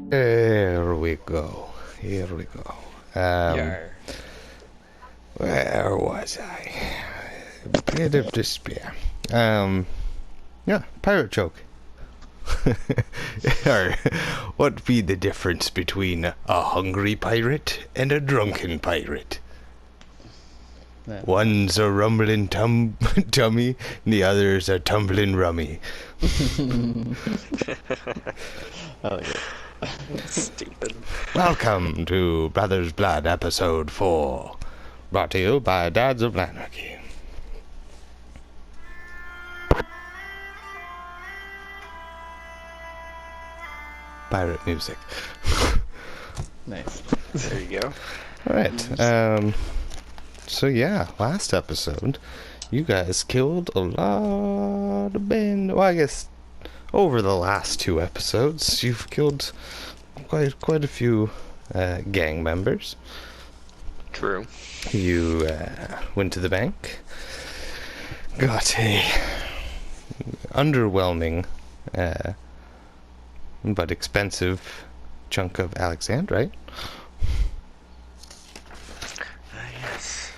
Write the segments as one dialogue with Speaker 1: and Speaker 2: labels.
Speaker 1: Here we go. Here we go.
Speaker 2: Yar.
Speaker 1: Where was I? Bit of despair. Yeah, pirate joke. Or, what be the difference between a hungry pirate and a drunken pirate? One's a rumbling tummy, and the other's a tumbling rummy.
Speaker 2: I like it.
Speaker 3: Stupid.
Speaker 1: Welcome to Brothers Blood episode 4, brought to you by Dads of Lanarky. Pirate music.
Speaker 2: Nice.
Speaker 3: There you go.
Speaker 1: Alright, so yeah, last episode, you guys killed a lot of well, I guess, over the last 2 episodes, you've killed quite a few gang members.
Speaker 3: True.
Speaker 1: You went to the bank, got a underwhelming but expensive chunk of Alexandrite.
Speaker 3: Yes.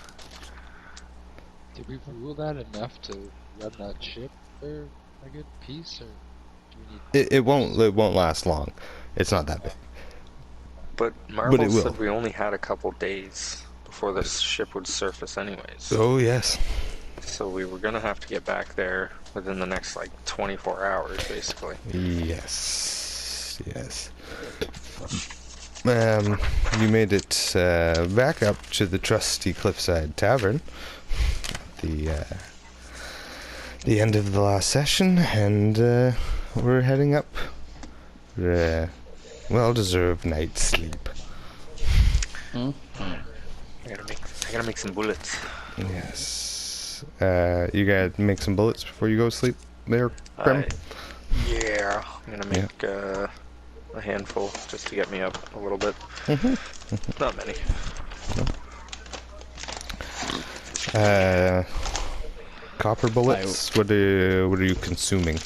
Speaker 4: Did we rule that enough to run that ship for a good piece, or do we need?
Speaker 1: It won't last long. It's not that big.
Speaker 3: But
Speaker 1: But it
Speaker 3: Marvel
Speaker 1: will.
Speaker 3: said we only had a couple days before this ship would surface anyways.
Speaker 1: Oh yes.
Speaker 3: So we were gonna have to get back there within the next, 24 hours, basically.
Speaker 1: Yes. You made it back up to the trusty Cliffside Tavern at the end of the last session, and we're heading up for a well-deserved night's sleep.
Speaker 3: I gotta make some bullets.
Speaker 1: Yes. You gotta make some bullets before you go to sleep there, Grim?
Speaker 3: Yeah, I'm gonna make a handful just to get me up a little bit. Not many.
Speaker 1: Copper bullets? What are you consuming?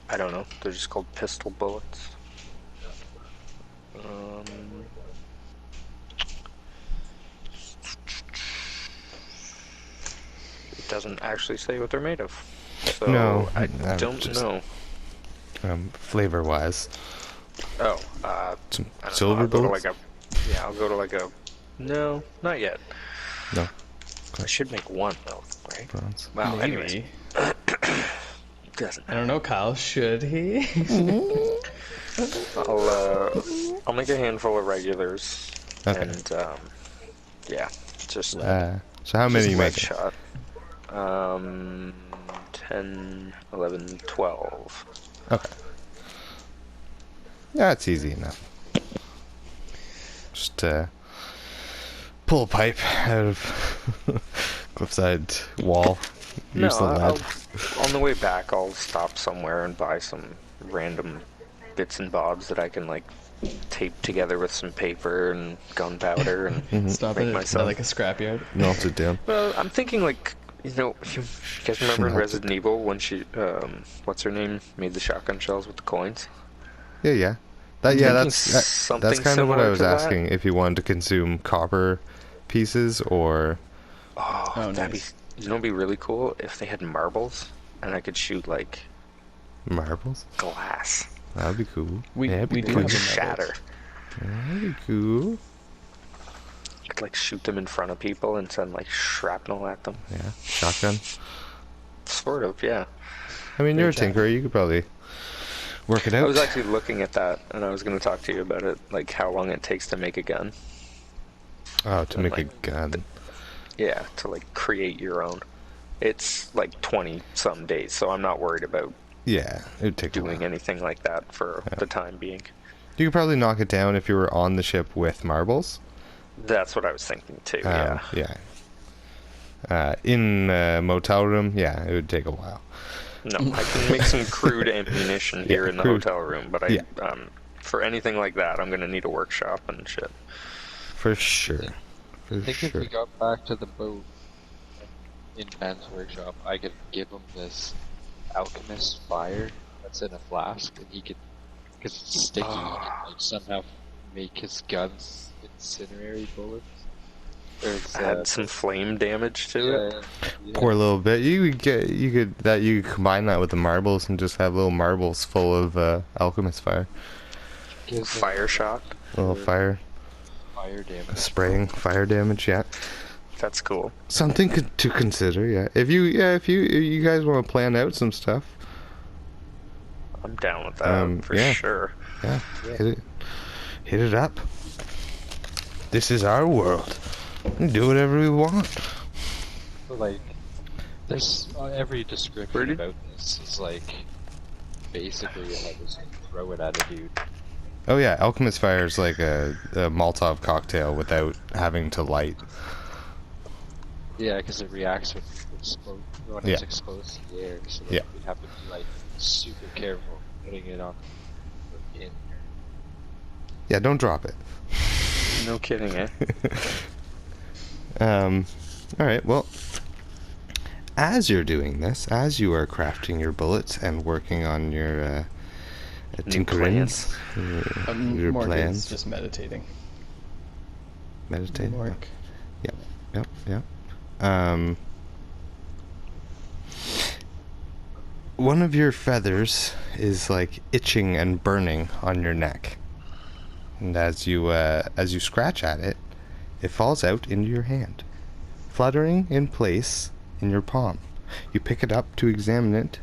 Speaker 3: I don't know. They're just called pistol bullets. It doesn't actually say what they're made of, so
Speaker 1: No,
Speaker 3: I
Speaker 1: I'm
Speaker 3: don't
Speaker 1: just-
Speaker 3: know.
Speaker 1: Flavor-wise.
Speaker 3: Oh,
Speaker 1: Some
Speaker 3: I don't
Speaker 1: silver
Speaker 3: know. I'll go to
Speaker 1: bullets?
Speaker 3: I'll go to no, not yet.
Speaker 1: No.
Speaker 3: I should make one though, right?
Speaker 1: Bronze.
Speaker 3: Well,
Speaker 2: Maybe.
Speaker 3: anyways, doesn't.
Speaker 2: I don't know, Kyle. Should he?
Speaker 3: I'll make a handful of regulars,
Speaker 1: Okay.
Speaker 3: and yeah, just
Speaker 1: So how many you
Speaker 3: lead
Speaker 1: making?
Speaker 3: shot. 10, 11, 12.
Speaker 1: Okay. Yeah, it's easy enough. Just pull a pipe out of Cliffside wall.
Speaker 3: No,
Speaker 1: Use the lead.
Speaker 3: on the way back, I'll stop somewhere and buy some random bits and bobs that I can tape together with some paper and gunpowder and
Speaker 2: Stop
Speaker 3: make
Speaker 2: it. It's
Speaker 3: myself.
Speaker 2: not like a scrapyard.
Speaker 1: Melt it down.
Speaker 3: Well, I'm thinking you guys remember in
Speaker 1: Melt
Speaker 3: Resident Evil when she, what's her name, made the shotgun shells with the coins?
Speaker 1: Yeah.
Speaker 3: thinking
Speaker 1: That's
Speaker 3: something
Speaker 1: kind of what I
Speaker 3: similar
Speaker 1: was
Speaker 3: to that.
Speaker 1: asking. If you wanted to consume copper pieces or
Speaker 3: Oh,
Speaker 2: Oh,
Speaker 3: that'd
Speaker 2: nice.
Speaker 3: be, it'd be really cool if they had marbles and I could shoot
Speaker 1: marbles.
Speaker 3: glass.
Speaker 1: That'd be cool.
Speaker 2: We
Speaker 1: That'd be
Speaker 2: do
Speaker 1: cool.
Speaker 2: have
Speaker 3: Like
Speaker 2: the
Speaker 3: shatter.
Speaker 1: That'd be cool.
Speaker 3: I could shoot them in front of people and send shrapnel at them.
Speaker 1: Yeah, shotgun.
Speaker 3: Sort of, yeah.
Speaker 1: I mean, you're a
Speaker 2: Great
Speaker 1: tinkerer. You could probably work it out.
Speaker 3: I was actually looking at that, and I was going to talk to you about it, how long it takes to make a gun.
Speaker 1: Oh, to make a
Speaker 3: like,
Speaker 1: gun.
Speaker 3: Yeah, to create your own. It's 20 some days, so I'm not worried about
Speaker 1: Yeah, it would take a
Speaker 3: doing
Speaker 1: while.
Speaker 3: anything like that for the time being.
Speaker 1: You could probably knock it down if you were on the ship with marbles.
Speaker 3: That's what I was thinking too. Yeah.
Speaker 1: In a motel room, yeah, it would take a while.
Speaker 3: No, I can make some crude ammunition here in the
Speaker 1: crude.
Speaker 3: hotel room, but for anything like that, I'm gonna need a workshop and shit.
Speaker 1: For sure. For
Speaker 4: I think if
Speaker 1: sure.
Speaker 4: we got back to the boat in Ben's workshop, I could give him this alchemist fire that bullets in a flask, and he could, because it's sticky, he could like somehow make his guns incinerary bullets. There's
Speaker 3: Add some flame damage to it.
Speaker 1: Pour a little bit. You could combine that with the marbles and just have little marbles full of alchemist fire.
Speaker 3: Fire shot.
Speaker 1: A little fire
Speaker 4: damage.
Speaker 1: spraying fire damage. Yeah,
Speaker 3: That's cool.
Speaker 1: something to consider. Yeah, if you guys want to plan out some stuff.
Speaker 3: I'm down with that for
Speaker 1: yeah.
Speaker 3: sure.
Speaker 1: Yeah, hit it up. This is our world. We can do whatever we want.
Speaker 4: Like, there's every description about this is like basically if I just throw it at a dude.
Speaker 1: Oh yeah, alchemist fire is like a Molotov cocktail without having to light.
Speaker 4: Yeah, because it reacts when it's exposed to the air. So like, we'd have to be like super careful putting it on in.
Speaker 1: Yeah, don't drop it.
Speaker 3: No kidding, eh?
Speaker 1: Alright, well, as you're doing this, as you are crafting your bullets and working on your tinkerings, your
Speaker 2: Morgan's
Speaker 1: plans.
Speaker 2: just meditating.
Speaker 1: Meditating?
Speaker 2: Morg.
Speaker 1: Yep. One of your feathers is like itching and burning on your neck. And as you scratch at it, it falls out into your hand, fluttering in place in your palm. You pick it up to examine it,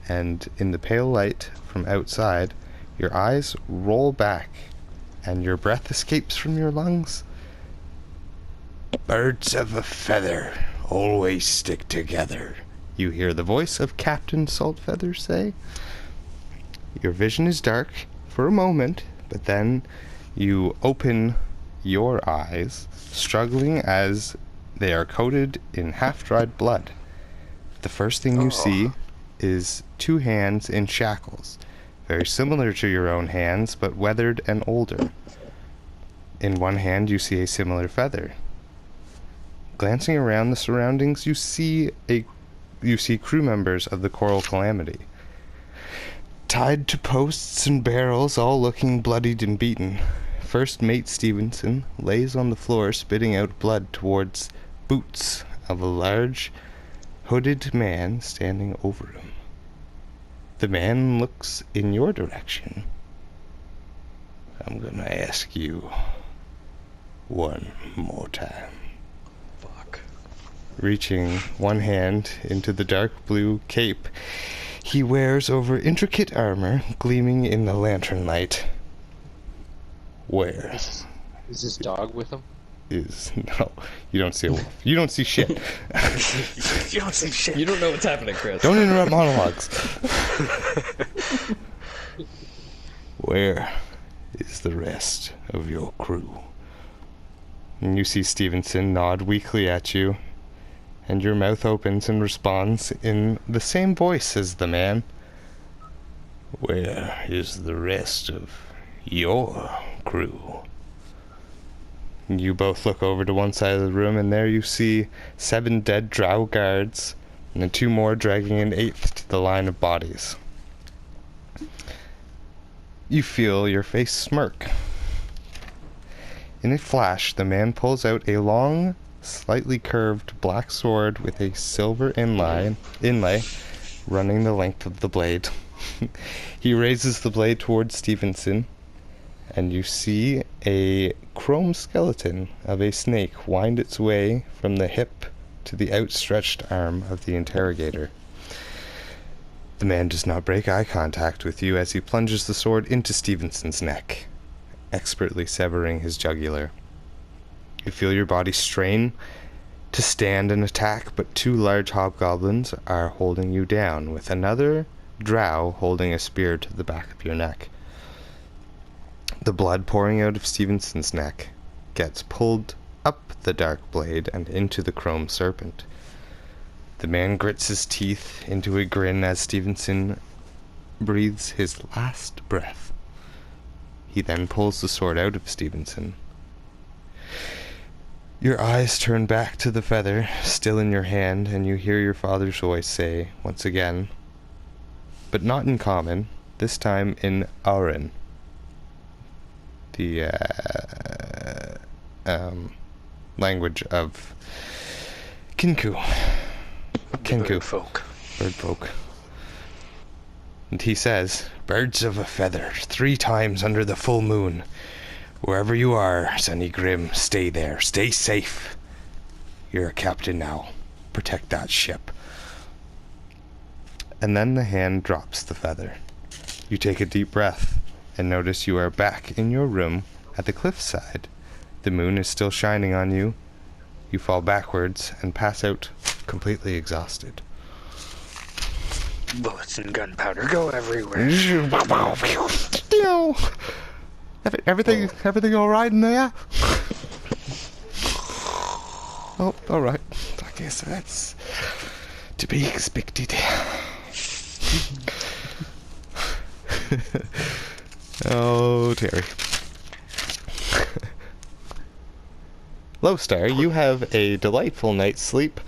Speaker 1: and in the pale light from outside, your eyes roll back, and your breath escapes from your lungs. Birds of a feather always stick together, you hear the voice of Captain Saltfeather say. Your vision is dark for a moment, but then you open your eyes, struggling as they are coated in half-dried blood. The first thing you see is two hands in shackles, very similar to your own hands, but weathered and older. In one hand you see a similar feather. Glancing around the surroundings, you see crew members of the Coral Calamity, tied to posts and barrels, all looking bloodied and beaten. First Mate Stevenson lays on the floor, spitting out blood towards boots of a large, hooded man standing over him. The man looks in your direction. I'm gonna ask you one more time.
Speaker 2: Fuck.
Speaker 1: Reaching one hand into the dark blue cape he wears over intricate armor gleaming in the lantern light. Where
Speaker 4: Is this dog with him?
Speaker 1: is... No, you don't see a wolf. You don't see shit.
Speaker 3: You don't see shit.
Speaker 2: You don't know what's happening, Chris.
Speaker 1: Don't interrupt monologues. Where is the rest of your crew? And you see Stevenson nod weakly at you, and your mouth opens and responds in the same voice as the man. Where is the rest of your crew? You both look over to one side of the room, and there you see 7 dead drow guards, and then 2 more dragging an 8th to the line of bodies. You feel your face smirk. In a flash, the man pulls out a long, slightly curved black sword with a silver inlay running the length of the blade. He raises the blade towards Stevenson, and you see a chrome skeleton of a snake wind its way from the hip to the outstretched arm of the interrogator. The man does not break eye contact with you as he plunges the sword into Stevenson's neck, expertly severing his jugular. You feel your body strain to stand and attack, but 2 large hobgoblins are holding you down, with another drow holding a spear to the back of your neck. The blood pouring out of Stevenson's neck gets pulled up the dark blade and into the chrome serpent. The man grits his teeth into a grin as Stevenson breathes his last breath. He then pulls the sword out of Stevenson. Your eyes turn back to the feather, still in your hand, and you hear your father's voice say, once again, but not in common. This time in Auran. The language of Kinku. Kinku. Bird folk. And he says, "Birds of a feather, 3 times under the full moon. Wherever you are, Sunny Grim, stay there. Stay safe. You're a captain now. Protect that ship." And then the hand drops the feather. You take a deep breath and notice you are back in your room at the cliffside. The moon is still shining on you. You fall backwards and pass out completely exhausted.
Speaker 3: Bullets and gunpowder go everywhere.
Speaker 1: Everything all right in there? Oh, all right. I guess that's to be expected. Oh, Terry. Lowstar, you have a delightful night's sleep.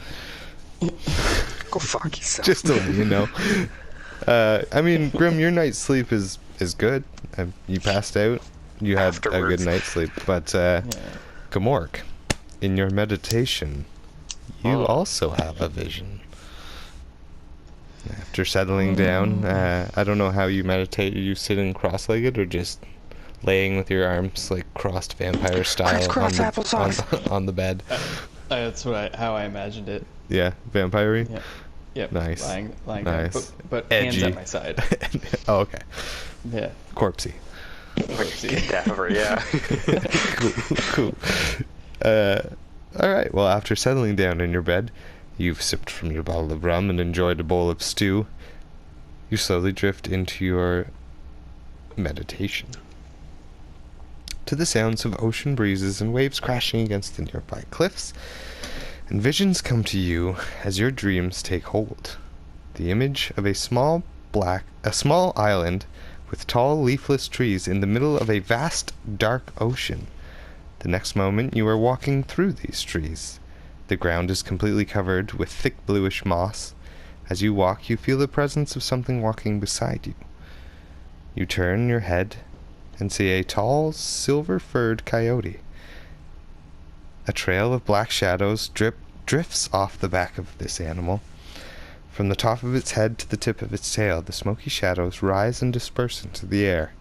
Speaker 3: Go fuck yourself.
Speaker 1: Just to let you know. I mean, Grim, your night's sleep is good. You passed out. You had a good night's sleep. But, Gamork, in your meditation, you also have a vision. After settling down, I don't know how you meditate. Are you sitting cross-legged or just laying with your arms like crossed vampire style on the bed?
Speaker 2: That's how I imagined it.
Speaker 1: Yeah, vampire-y?
Speaker 2: Yeah. Yep.
Speaker 1: Nice.
Speaker 2: Lying
Speaker 1: Nice.
Speaker 2: down, but
Speaker 1: Edgy.
Speaker 2: hands at my side.
Speaker 1: Oh, okay.
Speaker 2: Yeah.
Speaker 1: Corpsey.
Speaker 3: Cadaver, yeah.
Speaker 1: Cool. Alright, well, after settling down in your bed, you've sipped from your bottle of rum and enjoyed a bowl of stew. You slowly drift into your meditation, to the sounds of ocean breezes and waves crashing against the nearby cliffs, and visions come to you as your dreams take hold. The image of a small island with tall leafless trees in the middle of a vast dark ocean. The next moment you are walking through these trees. The ground is completely covered with thick bluish moss. As you walk, you feel the presence of something walking beside you. You turn your head and see a tall, silver-furred coyote. A trail of black shadows drifts off the back of this animal. From the top of its head to the tip of its tail, the smoky shadows rise and disperse into the air.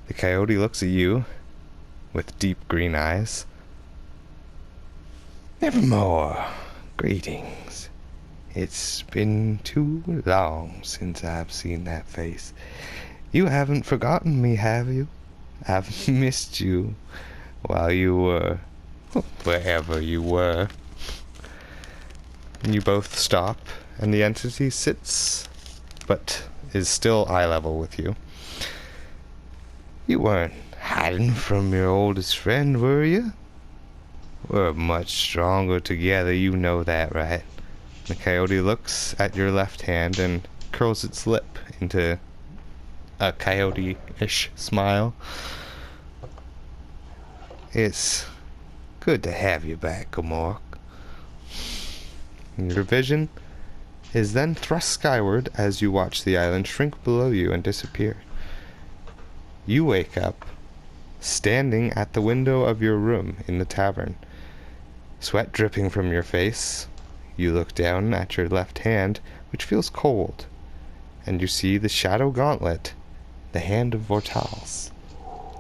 Speaker 1: The coyote looks at you with deep green eyes. "Nevermore. Greetings. It's been too long since I've seen that face. You haven't forgotten me, have you? I've missed you while you were wherever you were." And you both stop, and the entity sits, but is still eye level with you. "You weren't hiding from your oldest friend, were you? We're much stronger together, you know that, right?" The coyote looks at your left hand and curls its lip into a coyote-ish smile. "It's good to have you back, Gamork." Your vision is then thrust skyward as you watch the island shrink below you and disappear. You wake up standing at the window of your room in the tavern, sweat dripping from your face. You look down at your left hand, which feels cold, and you see the shadow gauntlet, the hand of Vortals,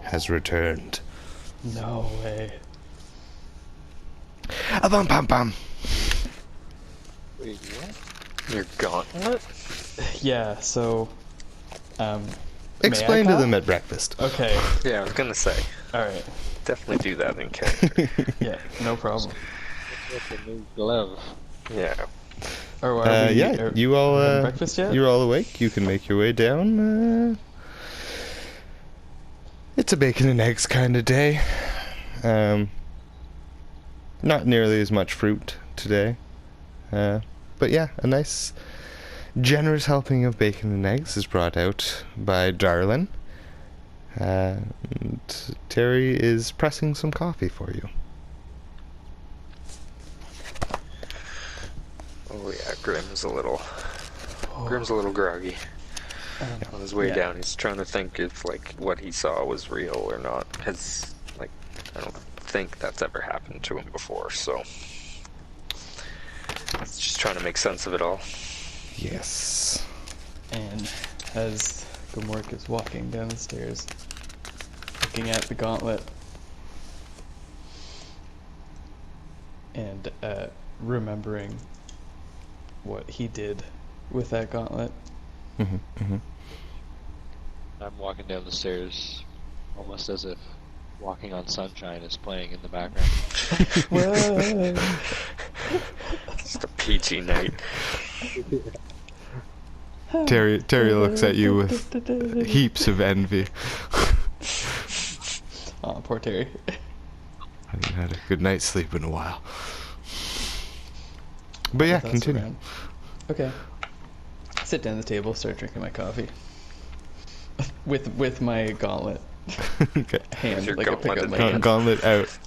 Speaker 1: has returned.
Speaker 2: No way.
Speaker 1: A-bum-bum-bum!
Speaker 4: Wait, what?
Speaker 3: Your gauntlet?
Speaker 2: Yeah, so...
Speaker 1: Explain
Speaker 2: may I,
Speaker 1: to them at breakfast.
Speaker 2: Okay,
Speaker 3: Yeah, I was gonna say.
Speaker 2: alright.
Speaker 3: Definitely do that in character.
Speaker 2: Yeah, no problem.
Speaker 4: What's with the new glove?
Speaker 3: Yeah.
Speaker 2: Or are we,
Speaker 1: Yeah, you all,
Speaker 2: having breakfast yet?
Speaker 1: you're all awake. You can make your way down. It's a bacon and eggs kind of day. Not nearly as much fruit today. But yeah, a nice, generous helping of bacon and eggs is brought out by Darlin. And Terry is pressing some coffee for you.
Speaker 3: Oh yeah, Grim's a little groggy. On his way
Speaker 2: Yeah.
Speaker 3: down, he's trying to think if like what he saw was real or not. Because like I don't think that's ever happened to him before. So he's just trying to make sense of it all.
Speaker 1: Yes.
Speaker 2: And as Gomork is walking down the stairs, looking at the gauntlet, and remembering what he did with that gauntlet.
Speaker 4: I'm walking down the stairs, almost as if Walking on Sunshine is playing in the background.
Speaker 2: Whoa!
Speaker 3: Just a peachy night.
Speaker 1: Terry looks at you with heaps of envy.
Speaker 2: Oh, poor Terry.
Speaker 1: I haven't had a good night's sleep in a while. But yeah,
Speaker 2: That's
Speaker 1: continue.
Speaker 2: around. Okay. Sit down at the table, start drinking my coffee. with my gauntlet.
Speaker 1: Okay.
Speaker 2: Hand,
Speaker 3: Your
Speaker 2: like I pick
Speaker 3: gauntlet
Speaker 2: up
Speaker 3: in
Speaker 2: my
Speaker 3: hand.
Speaker 2: hand.
Speaker 1: Gauntlet out.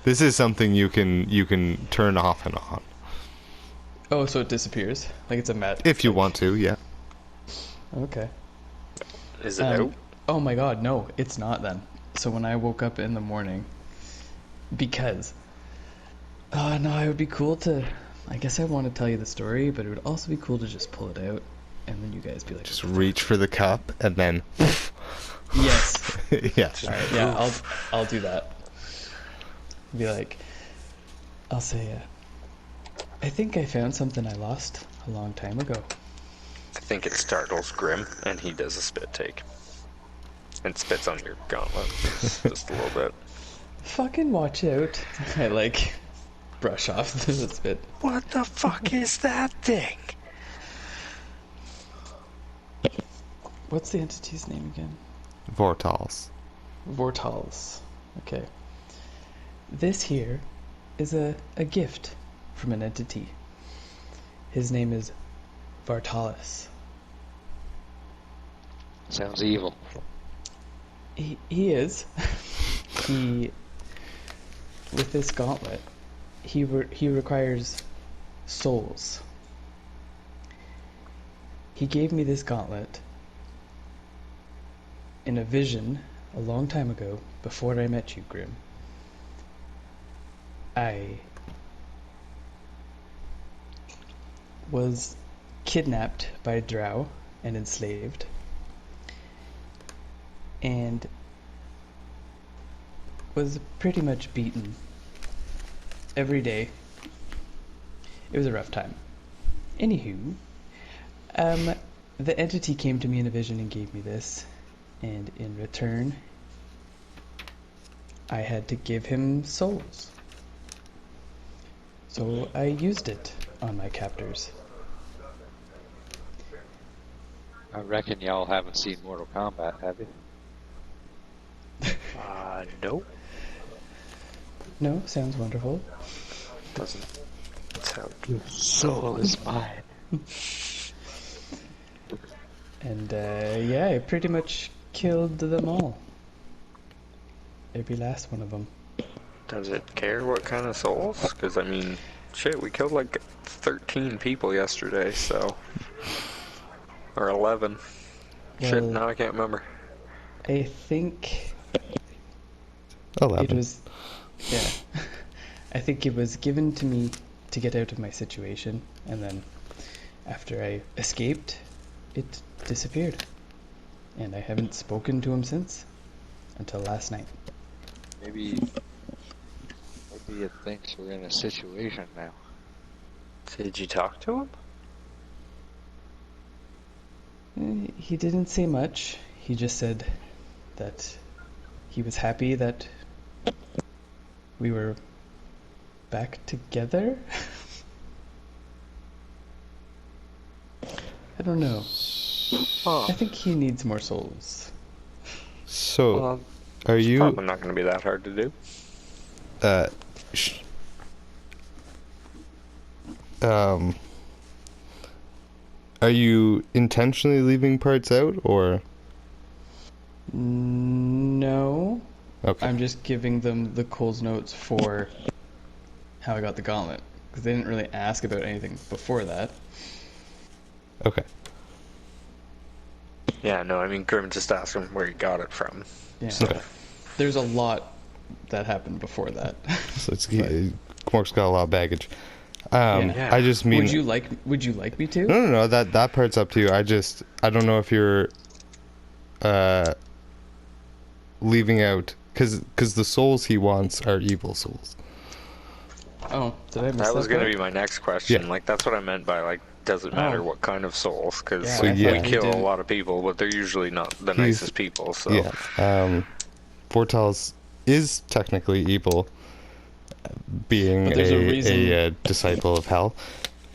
Speaker 1: This is something you can turn off and on
Speaker 2: Oh, so it disappears? Like it's a mat.
Speaker 1: if you want to. Yeah.
Speaker 2: Okay.
Speaker 3: Is it out?
Speaker 2: Oh my god, no, it's not then. So when I woke up in the morning, because... Oh no, it would be cool to... I guess I want to tell you the story, but it would also be cool to just pull it out, and then you guys be like...
Speaker 1: Just reach for the cup and then.
Speaker 2: Yes.
Speaker 1: Yeah.
Speaker 2: Alright, yeah, I'll do that. Be like... I'll say, I think I found something I lost a long time ago.
Speaker 3: I think it startles Grim, and he does a spit take. And spits on your gauntlet. Just a little bit.
Speaker 2: Fucking watch out. I like... brush off the spit.
Speaker 3: What the fuck is that thing?
Speaker 2: What's the entity's name again?
Speaker 1: Vortals.
Speaker 2: Vortals. Okay. This here is a gift from an entity. His name is Vartalis.
Speaker 4: Sounds evil.
Speaker 2: He is. He, with this gauntlet, he requires souls. He gave me this gauntlet in a vision a long time ago, before I met you, Grim. I was kidnapped by Drow and enslaved, and was pretty much beaten every day. It was a rough time. Anywho, the entity came to me in a vision and gave me this, and in return, I had to give him souls. So I used it on my captors.
Speaker 4: I reckon y'all haven't seen Mortal Kombat, have you?
Speaker 3: Nope.
Speaker 2: No, sounds wonderful.
Speaker 3: Doesn't sound...
Speaker 4: Your soul is mine.
Speaker 2: And yeah, I pretty much killed them all. Every last one of them.
Speaker 3: Does it care what kind of souls? Because, I mean, shit, we killed like 13 people yesterday, so... Or 11. Shit,
Speaker 2: Well,
Speaker 3: now I can't remember.
Speaker 2: I think
Speaker 1: 11.
Speaker 2: it was... Yeah. I think it was given to me to get out of my situation, and then after I escaped, it disappeared. And I haven't spoken to him since, until last night.
Speaker 4: Maybe it thinks we're in a situation now.
Speaker 3: Did you talk to him?
Speaker 2: He didn't say much. He just said that he was happy that we were back together. I don't know.
Speaker 3: Huh.
Speaker 2: I think he needs more souls.
Speaker 1: So,
Speaker 3: Well,
Speaker 1: are
Speaker 3: it's
Speaker 1: you
Speaker 3: probably not going to be that hard to do.
Speaker 1: sh- are you intentionally leaving parts out, or?
Speaker 2: No.
Speaker 1: Okay.
Speaker 2: I'm just giving them the Cole's notes for how I got the gauntlet. Because they didn't really ask about anything before that.
Speaker 1: Okay.
Speaker 3: Yeah, no, I mean, Grim just asked him where he got it from.
Speaker 2: Yeah.
Speaker 1: So,
Speaker 2: There's a lot that happened before that.
Speaker 1: so it's
Speaker 2: But-
Speaker 1: Cork's got a lot of baggage.
Speaker 2: Yeah.
Speaker 1: I just mean.
Speaker 2: Would you like me to?
Speaker 1: No. That part's up to you. I don't know if you're leaving out because the souls he wants are evil souls.
Speaker 2: Oh, did I miss that?
Speaker 3: That was going to
Speaker 2: part?
Speaker 3: be my next question.
Speaker 1: Yeah.
Speaker 3: Like, that's what I meant by, like, doesn't matter
Speaker 2: Oh.
Speaker 3: what kind of souls, because
Speaker 2: Yeah,
Speaker 1: So,
Speaker 3: we
Speaker 1: yeah.
Speaker 3: kill
Speaker 2: didn't-
Speaker 3: a lot of people, but they're usually not the
Speaker 1: He's-
Speaker 3: nicest people, so...
Speaker 1: Yeah. Vortal's is technically evil, being
Speaker 2: But there's a reason-
Speaker 1: a disciple of hell,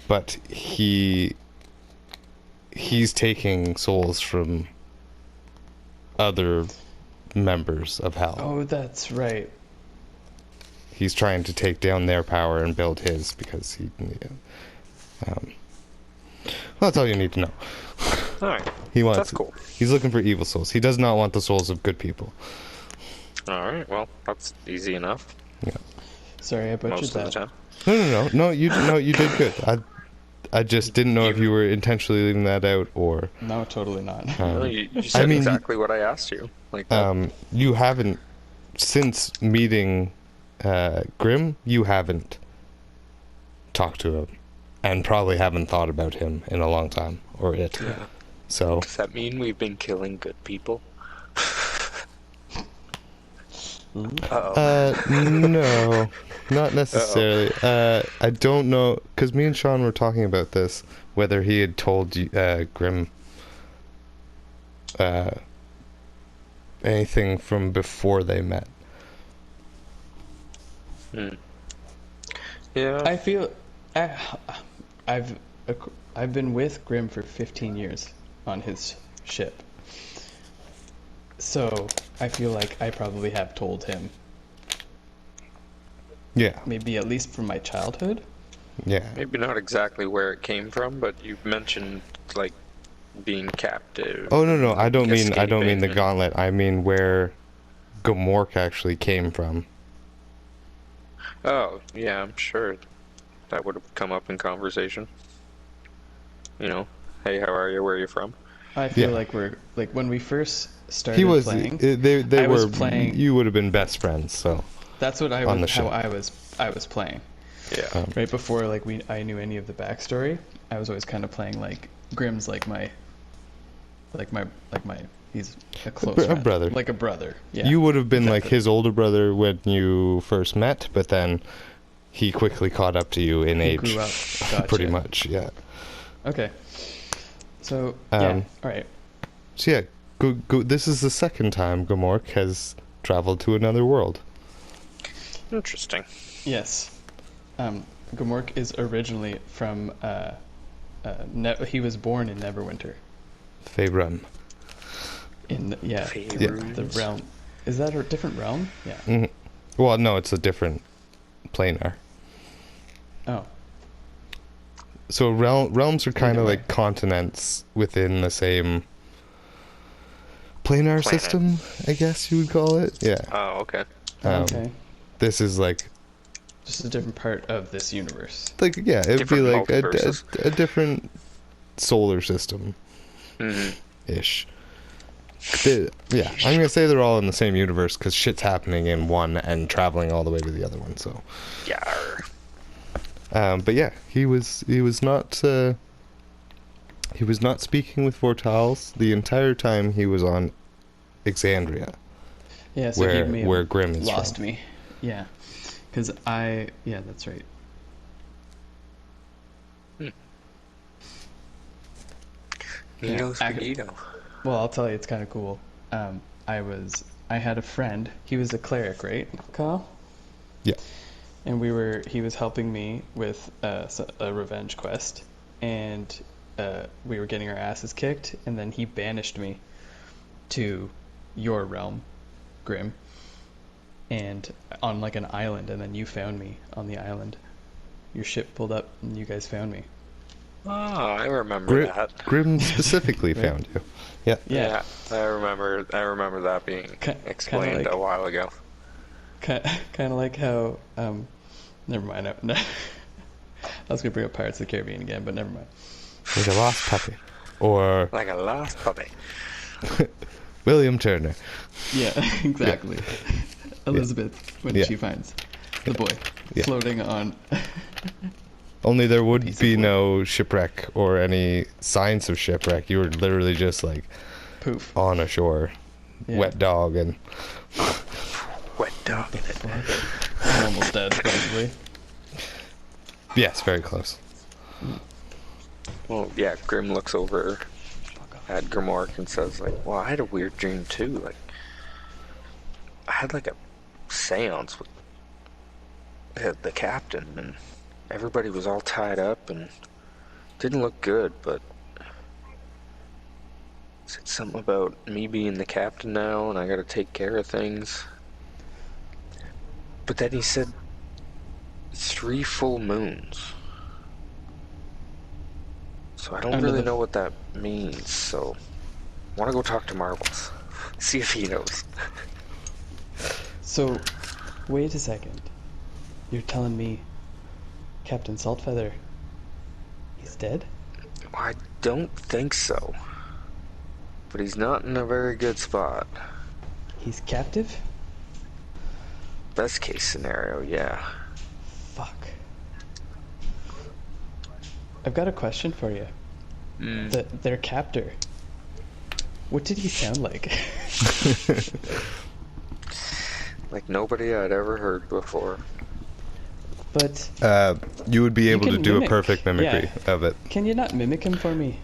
Speaker 1: but he's taking souls from other members of hell.
Speaker 2: Oh, that's right.
Speaker 1: He's trying to take down their power and build his because he. Well, that's all you need to know.
Speaker 3: Alright,
Speaker 1: He wants.
Speaker 3: that's cool.
Speaker 1: He's looking for evil souls. He does not want the souls of good people.
Speaker 3: Alright, well, that's easy enough,
Speaker 2: Sorry, I butchered
Speaker 3: most of the
Speaker 2: that.
Speaker 3: time.
Speaker 1: No. You did good. I just didn't know if you were intentionally leaving that out or.
Speaker 2: No, totally not.
Speaker 3: No, you said
Speaker 1: mean,
Speaker 3: exactly what I asked you. Like that.
Speaker 1: You haven't since meeting Grim. You haven't talked to him, and probably haven't thought about him in a long time or it.
Speaker 3: Yeah.
Speaker 1: So
Speaker 3: Does that mean we've been killing good people? Uh-oh.
Speaker 1: no, not necessarily. I don't know because me and Sean were talking about this whether he had told you, Grim anything from before they met.
Speaker 3: Yeah.
Speaker 2: I feel I've been with Grim for 15 years on his ship. So, I feel like I probably have told him,
Speaker 1: Yeah,
Speaker 2: maybe at least from my childhood.
Speaker 1: yeah.
Speaker 3: Maybe not exactly where it came from, but you mentioned like being captive.
Speaker 1: Oh no, I don't mean the
Speaker 3: escaping.
Speaker 1: gauntlet. I mean where Gamork actually came from.
Speaker 3: Oh, yeah, I'm sure that would have come up in conversation. You know, hey, how are you? Where are you from?
Speaker 2: I feel
Speaker 1: Yeah.
Speaker 2: like we're like when we first started
Speaker 1: He was.
Speaker 2: playing.
Speaker 1: They
Speaker 2: I was
Speaker 1: were.
Speaker 2: playing-
Speaker 1: You would have been best friends. So
Speaker 2: That's what
Speaker 1: on the
Speaker 2: how
Speaker 1: ship.
Speaker 2: I was playing.
Speaker 3: Yeah.
Speaker 2: Right before like I knew any of the backstory, I was always kind of playing like Grim's like my he's a close
Speaker 1: a
Speaker 2: friend.
Speaker 1: brother.
Speaker 2: Like a brother. Yeah.
Speaker 1: you would have been like
Speaker 2: exactly.
Speaker 1: his older brother when you first met, but then he quickly caught up to you in
Speaker 2: He
Speaker 1: age.
Speaker 2: grew up.
Speaker 1: Pretty
Speaker 2: Gotcha.
Speaker 1: much, yeah.
Speaker 2: Okay. So yeah.
Speaker 1: Um,
Speaker 2: All right.
Speaker 1: So yeah, this is the second time Gamork has traveled to another world.
Speaker 3: Interesting.
Speaker 2: Yes. Gamork is originally from he was born in Neverwinter.
Speaker 1: Faerun.
Speaker 2: In the, yeah,
Speaker 3: Faerun.
Speaker 2: the realm. Is that a different realm? Yeah.
Speaker 1: Mhm. Well, no, it's a different planar.
Speaker 2: Oh.
Speaker 1: So realms are kind of
Speaker 2: Either way.
Speaker 1: like continents within the same planar
Speaker 3: Planet.
Speaker 1: system, I guess you would call it. Yeah.
Speaker 3: Oh, okay.
Speaker 2: Okay.
Speaker 1: This is like
Speaker 2: Just a different part of this universe.
Speaker 1: yeah, it'd
Speaker 3: Different
Speaker 1: be like
Speaker 3: multiverses.
Speaker 1: a different solar system
Speaker 3: hmm
Speaker 1: ish. Yeah, I'm gonna say they're all in the same universe because shit's happening in one and traveling all the way to the other one. So,
Speaker 3: Yar.
Speaker 1: but yeah, he was not speaking with Vortals the entire time he was on Exandria,
Speaker 2: Yeah. So he may have
Speaker 1: where Grim is
Speaker 2: lost
Speaker 1: from.
Speaker 2: me. Yeah. Because yeah, that's right.
Speaker 3: Nino
Speaker 2: I-
Speaker 3: Spaghetto.
Speaker 2: Well, I'll tell you, it's kind of cool. I had a friend. He was a cleric, right, Kyle?
Speaker 1: Yeah.
Speaker 2: And he was helping me with a revenge quest, and we were getting our asses kicked, and then he banished me to your realm, Grim, and on like an island, and then you found me on the island. Your ship pulled up, and you guys found me.
Speaker 3: Oh, I remember that.
Speaker 1: Grim specifically
Speaker 2: Right.
Speaker 1: found you. Yeah.
Speaker 2: Yeah.
Speaker 3: I remember that being
Speaker 2: Kinda
Speaker 3: explained
Speaker 2: like-
Speaker 3: a while ago.
Speaker 2: Kind of like how never mind. I was gonna bring up Pirates of the Caribbean again, but never mind.
Speaker 1: Like a lost puppy, or
Speaker 3: Like a lost puppy.
Speaker 1: William Turner.
Speaker 2: Yeah, exactly. Elizabeth, when
Speaker 1: Yeah.
Speaker 2: she finds the boy
Speaker 1: Yeah.
Speaker 2: floating on.
Speaker 1: Only there would
Speaker 2: Piece of
Speaker 1: be
Speaker 2: wood.
Speaker 1: no shipwreck or any signs of shipwreck. You were literally just like
Speaker 2: Poof.
Speaker 1: on a shore,
Speaker 2: Yeah.
Speaker 1: wet dog, and
Speaker 3: Wet dog in it.
Speaker 2: Fuck. I'm almost dead, probably.
Speaker 1: yes, very close.
Speaker 3: Well, yeah, Grim looks over at Grimork and says, like, well, I had a weird dream too. Like, I had like a seance with the captain, and everybody was all tied up and didn't look good, but said something about me being the captain now and I gotta take care of things. But then he said 3 full moons. So I don't
Speaker 2: Under
Speaker 3: really
Speaker 2: the-
Speaker 3: know what that means, so I want to go talk to Marbles. See if he knows.
Speaker 2: So, wait a second. You're telling me Captain Saltfeather, he's dead?
Speaker 3: I don't think so. But he's not in a very good spot.
Speaker 2: He's captive?
Speaker 3: Best case scenario, yeah.
Speaker 2: Fuck. I've got a question for you. Their captor. What did he sound like?
Speaker 3: Like nobody I'd ever heard before.
Speaker 2: But
Speaker 1: You would be able to
Speaker 2: can
Speaker 1: do a
Speaker 2: mimic.
Speaker 1: perfect mimicry of it.
Speaker 2: can you not mimic him for me?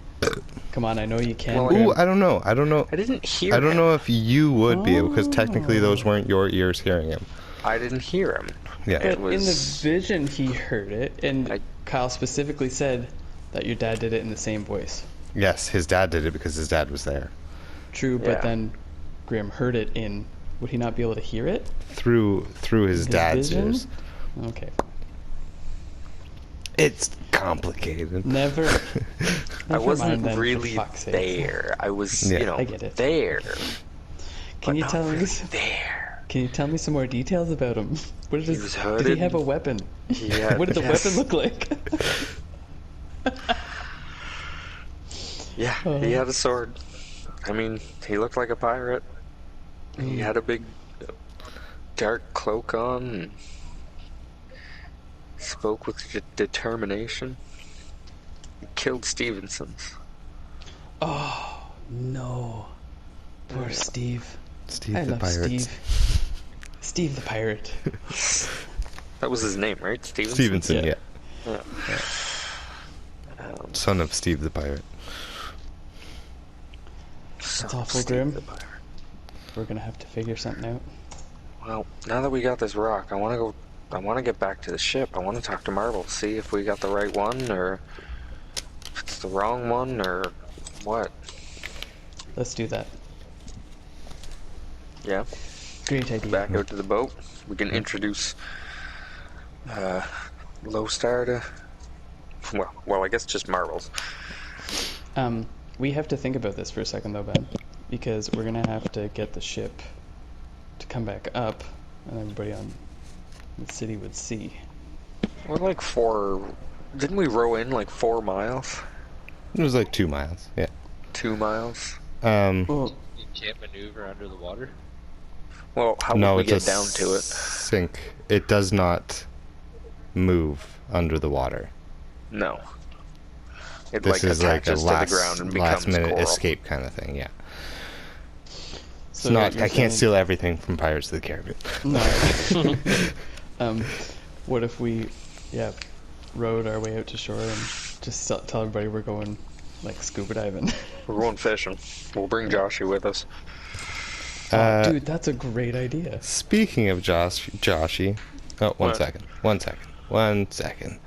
Speaker 2: Come on, I know you can.
Speaker 3: Well,
Speaker 2: Graham.
Speaker 1: Ooh, I don't know. I don't know.
Speaker 3: I didn't hear
Speaker 1: I don't
Speaker 3: him.
Speaker 1: know if you would be able, because technically those
Speaker 2: Oh.
Speaker 1: weren't your ears hearing him.
Speaker 3: I didn't hear him.
Speaker 1: Yeah.
Speaker 2: But
Speaker 3: It
Speaker 2: in the
Speaker 3: was-
Speaker 2: vision, he heard it, and
Speaker 3: I-
Speaker 2: Kyle specifically said that your dad did it in the same voice.
Speaker 1: Yes, his dad did it because his dad was there.
Speaker 2: True,
Speaker 3: Yeah.
Speaker 2: but then Graham heard it in. Would he not be able to hear it?
Speaker 1: Through his
Speaker 2: His
Speaker 1: dad's
Speaker 2: vision?
Speaker 1: ears.
Speaker 2: Okay.
Speaker 1: It's complicated.
Speaker 2: Never.
Speaker 3: I
Speaker 2: Never
Speaker 3: wasn't
Speaker 2: mind then, for
Speaker 3: really
Speaker 2: fuck's sake.
Speaker 3: there. I was,
Speaker 1: Yeah.
Speaker 3: you know,
Speaker 2: I get it.
Speaker 3: there.
Speaker 2: Can
Speaker 3: but
Speaker 2: you
Speaker 3: not
Speaker 2: tell me?
Speaker 3: really there.
Speaker 2: Can you tell me some more details about him? What
Speaker 3: He
Speaker 2: did
Speaker 3: was
Speaker 2: did he
Speaker 3: hooded.
Speaker 2: have a weapon?
Speaker 3: Yeah,
Speaker 2: What did the
Speaker 3: yes.
Speaker 2: weapon look like?
Speaker 3: Yeah, he had a sword. I mean, he looked like a pirate. He had a big dark cloak on and spoke with determination. He killed Stevenson's.
Speaker 2: Oh no, poor Steve.
Speaker 1: Steve
Speaker 2: I
Speaker 1: the
Speaker 2: love
Speaker 1: pirate.
Speaker 2: Steve. Steve the pirate.
Speaker 3: That was his name, right? Stevenson?
Speaker 1: Stevenson,
Speaker 2: Yeah.
Speaker 1: yeah.
Speaker 3: Um,
Speaker 1: Son of Steve the pirate.
Speaker 3: son of
Speaker 2: awful
Speaker 3: Steve
Speaker 2: grim.
Speaker 3: the pirate.
Speaker 2: We're gonna have to figure something out.
Speaker 3: Well, now that we got this rock, I want to get back to the ship. I want to talk to Marvel, see if we got the right one, or if it's the wrong one, or what.
Speaker 2: Let's do that.
Speaker 3: Yeah,
Speaker 2: Great idea.
Speaker 3: back out to the boat. We can introduce Lowstar to, well, I guess just Marvels.
Speaker 2: We have to think about this for a second though, Ben, because we're gonna have to get the ship to come back up, and everybody on the city would see.
Speaker 3: We're like didn't we row in like 4 miles?
Speaker 1: It was like 2 miles. Yeah.
Speaker 3: 2 miles?
Speaker 2: Well,
Speaker 4: You can't maneuver under the water?
Speaker 3: Well, how
Speaker 1: no,
Speaker 3: would we
Speaker 1: it's
Speaker 3: get
Speaker 1: a
Speaker 3: down to it?
Speaker 1: sink. It does not move under the water.
Speaker 3: No. It
Speaker 1: This
Speaker 3: like
Speaker 1: is like a
Speaker 3: attaches to the ground and becomes
Speaker 1: last minute
Speaker 3: coral.
Speaker 1: escape kind of thing. Yeah.
Speaker 2: so
Speaker 1: It's not.
Speaker 2: you're
Speaker 1: I can't
Speaker 2: saying-
Speaker 1: steal everything from Pirates of the Caribbean.
Speaker 2: No. What if we, rowed our way out to shore and just tell everybody we're going, like, scuba diving?
Speaker 3: We're going fishing. We'll bring Joshy with us.
Speaker 2: Oh, dude, that's a great idea.
Speaker 1: Speaking of Joshy. Oh, one
Speaker 3: What?
Speaker 1: second. 1 second. 1 second.